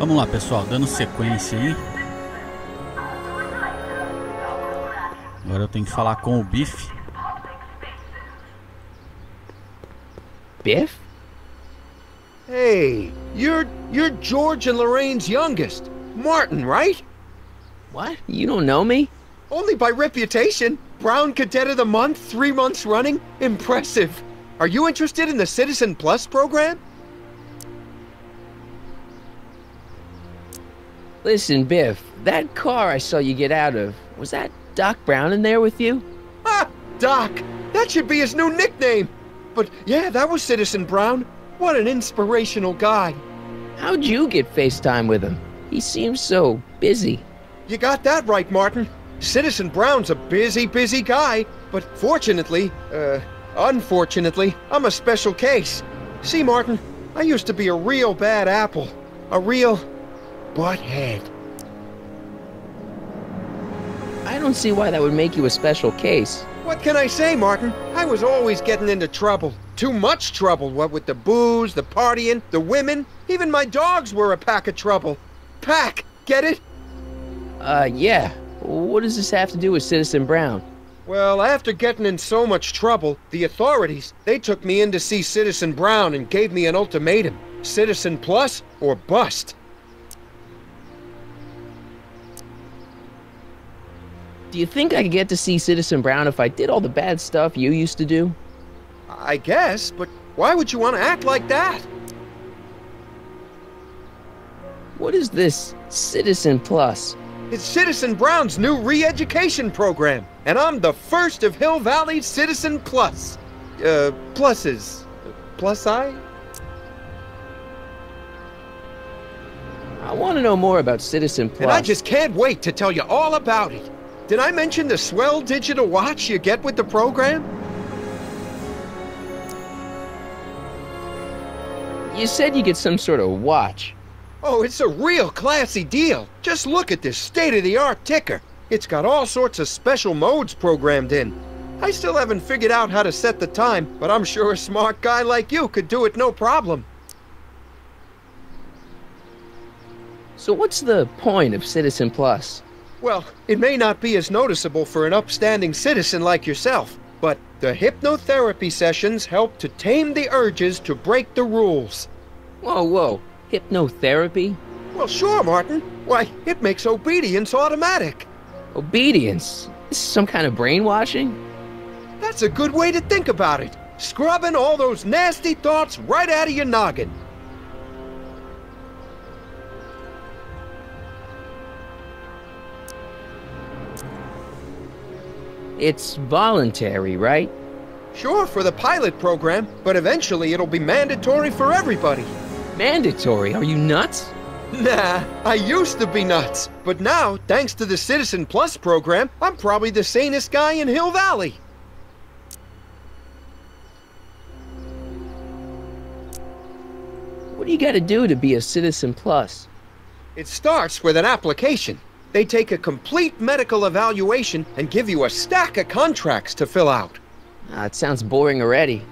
Vamos lá, pessoal, dando sequência aí. Agora eu tenho que falar com o Biff. Biff? Hey, you're George and Lorraine's youngest. Martin, right? What? You don't know me? Only by reputation. Brown Cadet of the Month, 3 months running. Impressive. Are you interested in the Citizen Plus program? Listen, Biff, that car I saw you get out of, was that Doc Brown in there with you? Ah, Doc. That should be his new nickname. But yeah, that was Citizen Brown. What an inspirational guy. How'd you get FaceTime with him? He seems so busy. You got that right, Martin. Citizen Brown's a busy guy, but unfortunately, I'm a special case. See, Martin, I used to be a real bad apple. A real butthead. I don't see why that would make you a special case. What can I say, Martin? I was always getting into trouble. Too much trouble, what with the booze, the partying, the women. Even my dogs were a pack of trouble. Pack, get it? Yeah. What does this have to do with Citizen Brown? Well, after getting in so much trouble, the authorities, they took me in to see Citizen Brown and gave me an ultimatum. Citizen Plus or bust. Do you think I could get to see Citizen Brown if I did all the bad stuff you used to do? I guess, but why would you want to act like that? What is this Citizen Plus? It's Citizen Brown's new re-education program, and I'm the first of Hill Valley's Citizen Plus. Pluses. Plus I? I want to know more about Citizen Plus. And I just can't wait to tell you all about it. Did I mention the swell digital watch you get with the program? You said you get some sort of watch. Oh, it's a real classy deal. Just look at this state-of-the-art ticker. It's got all sorts of special modes programmed in. I still haven't figured out how to set the time, but I'm sure a smart guy like you could do it no problem. So what's the point of Citizen Plus? Well, it may not be as noticeable for an upstanding citizen like yourself, but the hypnotherapy sessions help to tame the urges to break the rules. Whoa. Hypnotherapy? Well, sure, Martin. Why, it makes obedience automatic. Obedience? This is some kind of brainwashing? That's a good way to think about it. Scrubbing all those nasty thoughts right out of your noggin. It's voluntary, right? Sure, for the pilot program, but eventually it'll be mandatory for everybody. Mandatory? Are you nuts? Nah, I used to be nuts. But now, thanks to the Citizen Plus program, I'm probably the sanest guy in Hill Valley. What do you gotta do to be a Citizen Plus? It starts with an application. They take a complete medical evaluation and give you a stack of contracts to fill out. It sounds boring already.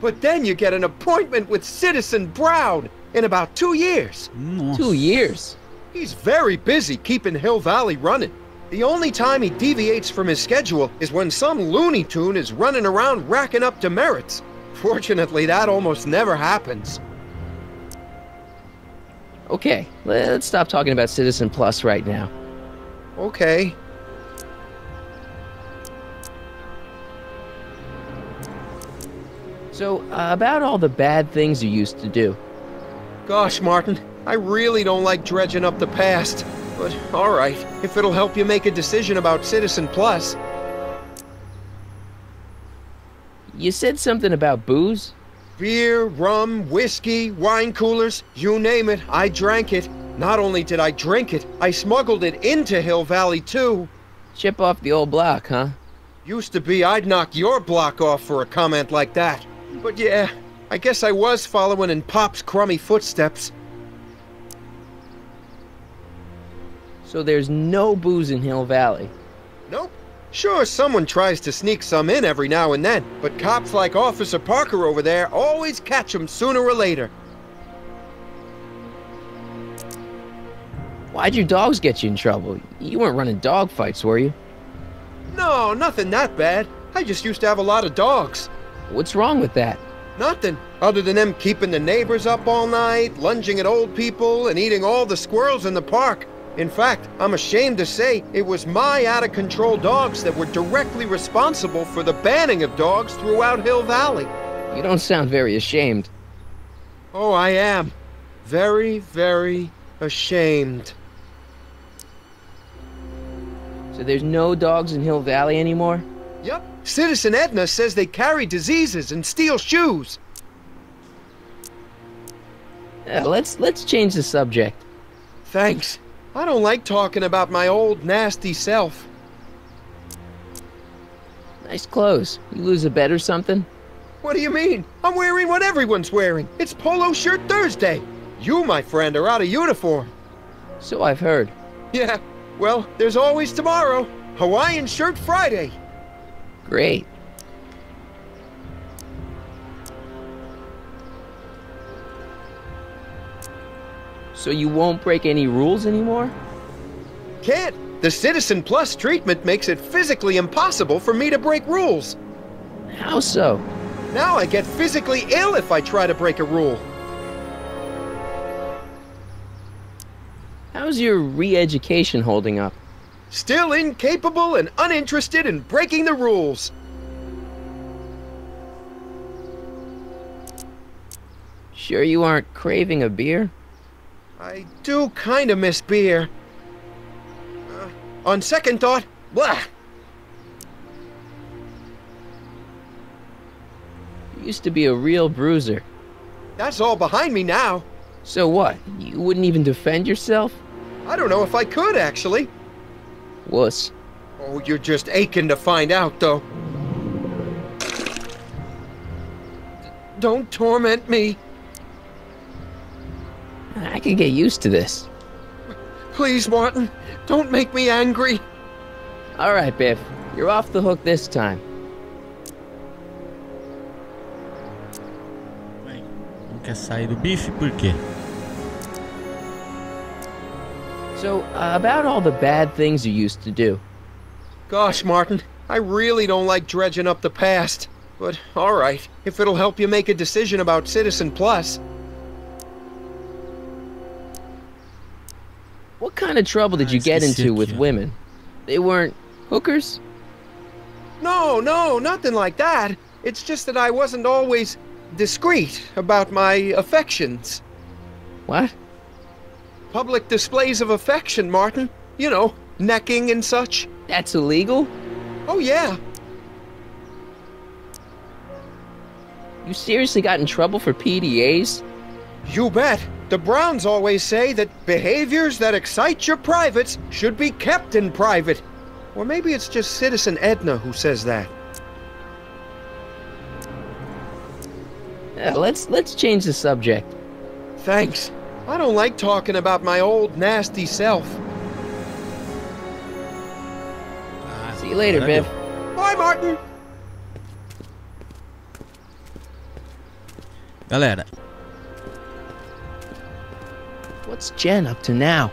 But then you get an appointment with Citizen Brown in about 2 years. 2 years? He's very busy keeping Hill Valley running. The only time he deviates from his schedule is when some Looney Tune is running around racking up demerits. Fortunately, that almost never happens. Okay, let's stop talking about Citizen Plus right now. Okay. So, about all the bad things you used to do. Gosh, Martin, I really don't like dredging up the past. But, alright, if it'll help you make a decision about Citizen Plus. You said something about booze? Beer, rum, whiskey, wine coolers, you name it, I drank it. Not only did I drink it, I smuggled it into Hill Valley, too. Chip off the old block, huh? Used to be I'd knock your block off for a comment like that. But yeah, I guess I was following in Pop's crummy footsteps. So there's no booze in Hill Valley? Nope. Sure, someone tries to sneak some in every now and then, but cops like Officer Parker over there always catch 'em sooner or later. Why'd your dogs get you in trouble? You weren't running dog fights, were you? No, nothing that bad. I just used to have a lot of dogs. What's wrong with that? Nothing, other than them keeping the neighbors up all night, lunging at old people, and eating all the squirrels in the park. In fact, I'm ashamed to say it was my out-of-control dogs that were directly responsible for the banning of dogs throughout Hill Valley. You don't sound very ashamed. Oh, I am. Very, very ashamed. So there's no dogs in Hill Valley anymore? Yep. Citizen Edna says they carry diseases and steal shoes. Yeah, let's change the subject. Thanks. I don't like talking about my old nasty self. Nice clothes. You lose a bet or something? What do you mean? I'm wearing what everyone's wearing. It's Polo Shirt Thursday. You, my friend, are out of uniform. So I've heard. Yeah, well, there's always tomorrow. Hawaiian Shirt Friday. Great. So you won't break any rules anymore? Can't. The Citizen Plus treatment makes it physically impossible for me to break rules. How so? Now I get physically ill if I try to break a rule. How's your re-education holding up? Still incapable and uninterested in breaking the rules. Sure you aren't craving a beer? I do kind of miss beer. On second thought, blah. You used to be a real bruiser. That's all behind me now. So what? You wouldn't even defend yourself? I don't know if I could, actually. Wuss. Oh, you're just aching to find out, though. Don't torment me. I could get used to this. Please, Martin, don't make me angry. All right, Biff. You're off the hook this time. Não quer sair do bife? Por quê? So, about all the bad things you used to do. Gosh, Martin, I really don't like dredging up the past. But, all right, if it'll help you make a decision about Citizen Plus. What kind of trouble did you get into with women? They weren't hookers? No, nothing like that. It's just that I wasn't always discreet about my affections. What? Public displays of affection, Martin. You know, necking and such. That's illegal? Oh, yeah. You seriously got in trouble for PDAs? You bet. The Browns always say that behaviors that excite your privates should be kept in private. Or maybe it's just Citizen Edna who says that. Yeah, let's change the subject. Thanks. I don't like talking about my old nasty self. See you later, Biff. Bye, Martin. Galera, What's Jen up to now?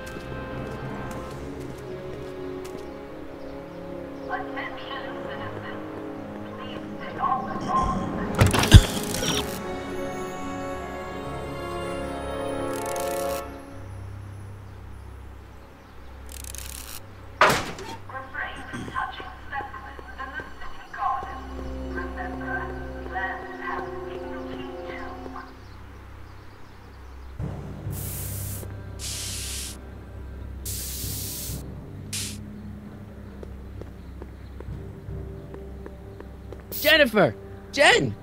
Jennifer! Jen!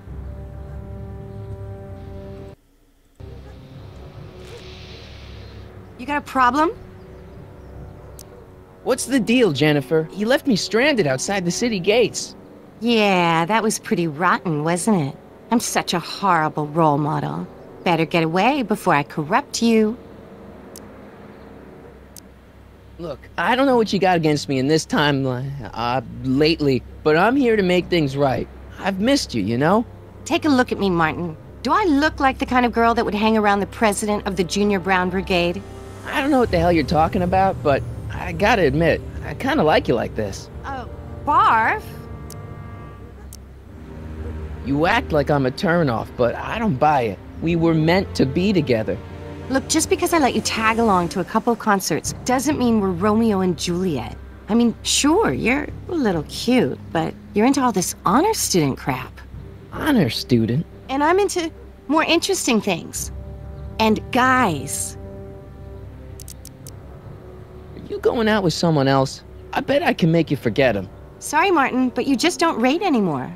You got a problem? What's the deal, Jennifer? You left me stranded outside the city gates. Yeah, that was pretty rotten, wasn't it? I'm such a horrible role model. Better get away before I corrupt you. Look, I don't know what you got against me in this time, lately, but I'm here to make things right. I've missed you, you know? Take a look at me, Martin. Do I look like the kind of girl that would hang around the president of the Junior Brown Brigade? I don't know what the hell you're talking about, but I gotta admit, I kinda like you like this. Oh, barf? You act like I'm a turnoff, but I don't buy it. We were meant to be together. Look, just because I let you tag along to a couple of concerts doesn't mean we're Romeo and Juliet. I mean, sure, you're a little cute, but you're into all this honor student crap. Honor student? And I'm into more interesting things. And guys. Are you going out with someone else? I bet I can make you forget him. Sorry, Martin, but you just don't rate anymore.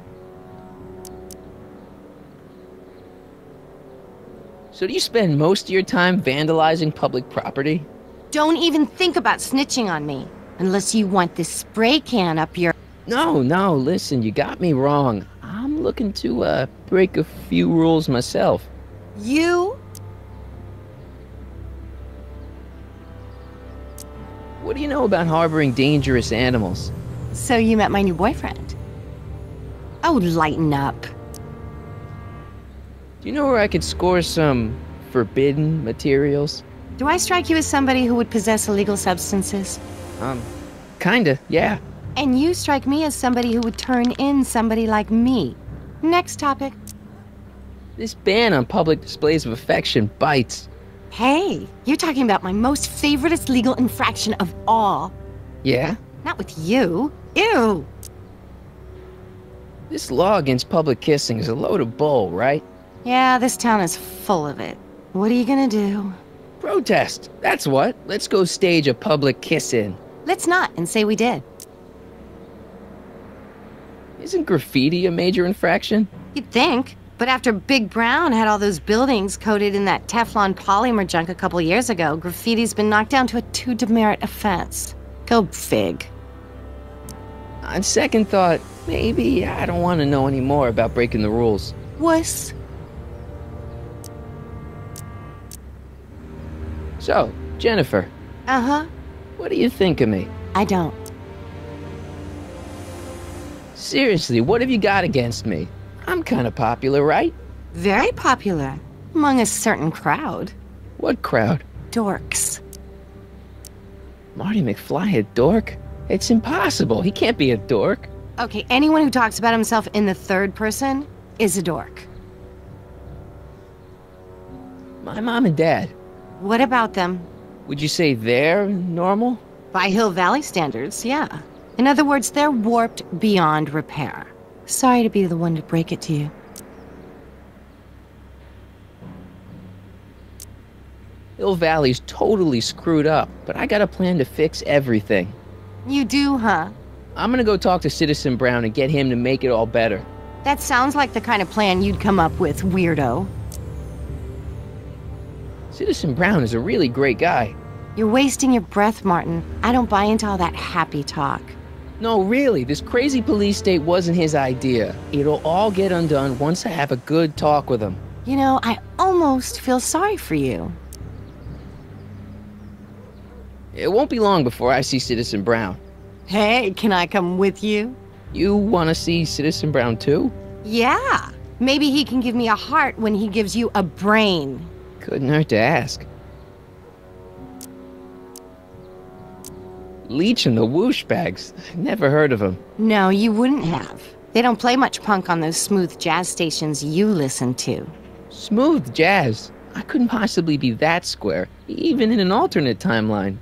So do you spend most of your time vandalizing public property? Don't even think about snitching on me. Unless you want this spray can up your... No, listen, you got me wrong. I'm looking to, break a few rules myself. You? What do you know about harboring dangerous animals? So you met my new boyfriend. Oh, lighten up. Do you know where I could score some forbidden materials? Do I strike you as somebody who would possess illegal substances? Kinda, yeah. And you strike me as somebody who would turn in somebody like me. Next topic. This ban on public displays of affection bites. Hey, you're talking about my most favoriteest legal infraction of all. Yeah? Not with you. Ew! This law against public kissing is a load of bull, right? Yeah, this town is full of it. What are you gonna do? Protest, that's what. Let's go stage a public kiss-in. Let's not, and say we did. Isn't graffiti a major infraction? You'd think. But after Big Brown had all those buildings coated in that Teflon polymer junk a couple years ago, graffiti's been knocked down to a 2 demerit offense. Go fig. On second thought, maybe I don't want to know any more about breaking the rules. Wuss. So, Jennifer. Uh-huh. What do you think of me? I don't. Seriously, what have you got against me? I'm kind of popular, right? Very popular. Among a certain crowd. What crowd? Dorks. Marty McFly a dork? It's impossible. He can't be a dork. Okay, anyone who talks about himself in the third person is a dork. My mom and dad. What about them? Would you say they're normal? By Hill Valley standards, yeah. In other words, they're warped beyond repair. Sorry to be the one to break it to you. Hill Valley's totally screwed up, but I got a plan to fix everything. You do, huh? I'm gonna go talk to Citizen Brown and get him to make it all better. That sounds like the kind of plan you'd come up with, weirdo. Citizen Brown is a really great guy. You're wasting your breath, Martin. I don't buy into all that happy talk. No, really, this crazy police state wasn't his idea. It'll all get undone once I have a good talk with him. You know, I almost feel sorry for you. It won't be long before I see Citizen Brown. Hey, can I come with you? You want to see Citizen Brown too? Yeah. Maybe he can give me a heart when he gives you a brain. Couldn't hurt to ask. Leech and the Whoosh Bags. Never heard of them. No, you wouldn't have. They don't play much punk on those smooth jazz stations you listen to. Smooth jazz? I couldn't possibly be that square, even in an alternate timeline.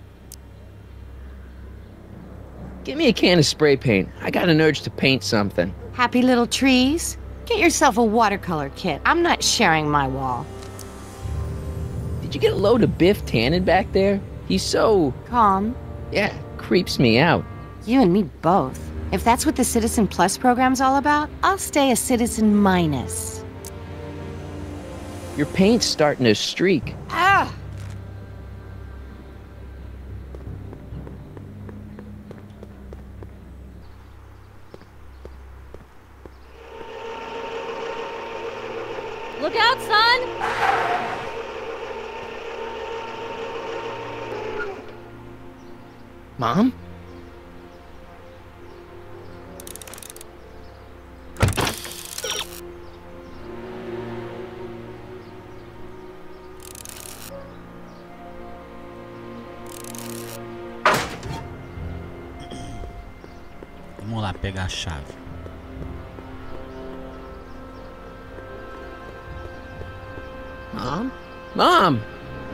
Give me a can of spray paint. I got an urge to paint something. Happy little trees? Get yourself a watercolor kit. I'm not sharing my wall. Did you get a load of Biff Tannen back there? He's so... Calm. Yeah, creeps me out. You and me both. If that's what the Citizen Plus program's all about, I'll stay a Citizen Minus. Your paint's starting to streak. Ah! Look out, son! Mom? Vamos lá pegar a chave. Mom? Mom!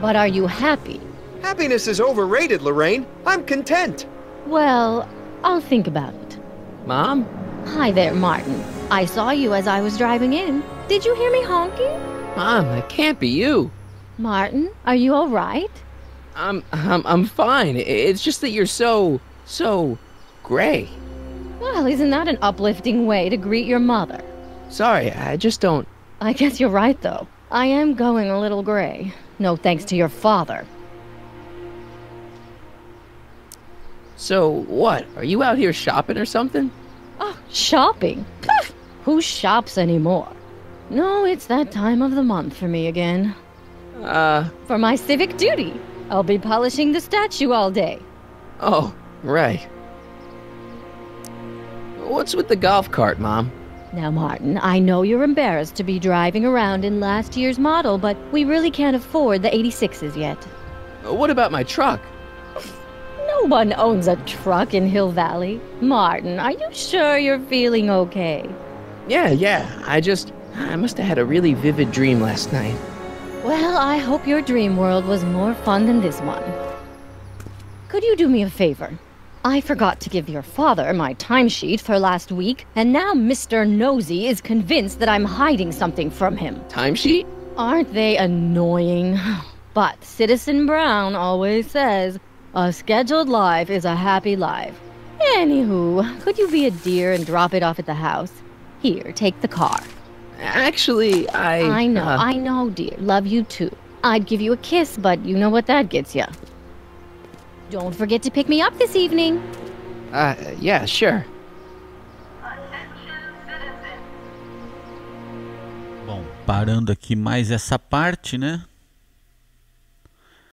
But are you happy? Happiness is overrated, Lorraine. I'm content. Well, I'll think about it. Mom? Hi there, Martin. I saw you as I was driving in. Did you hear me honking? Mom, it can't be you. Martin, are you all right? I'm fine. It's just that you're so gray. Well, isn't that an uplifting way to greet your mother? Sorry, I just don't... I guess you're right, though. I am going a little gray. No thanks to your father. So, what? Are you out here shopping or something? Oh, shopping? Pff, who shops anymore? No, it's that time of the month for me again. For my civic duty. I'll be polishing the statue all day. Oh, right. What's with the golf cart, Mom? Now, Martin, I know you're embarrassed to be driving around in last year's model, but we really can't afford the 86s yet. What about my truck? No one owns a truck in Hill Valley. Martin, are you sure you're feeling okay? Yeah. I must have had a really vivid dream last night. Well, I hope your dream world was more fun than this one. Could you do me a favor? I forgot to give your father my timesheet for last week, and now Mr. Nosy is convinced that I'm hiding something from him. Timesheet? Aren't they annoying? But Citizen Brown always says, a scheduled life is a happy life. Anywho, could you be a dear and drop it off at the house? Here, take the car. Actually, I know, dear. Love you too. I'd give you a kiss, but you know what that gets ya. Don't forget to pick me up this evening. Yeah, sure. Bom, parando aqui mais essa parte, né?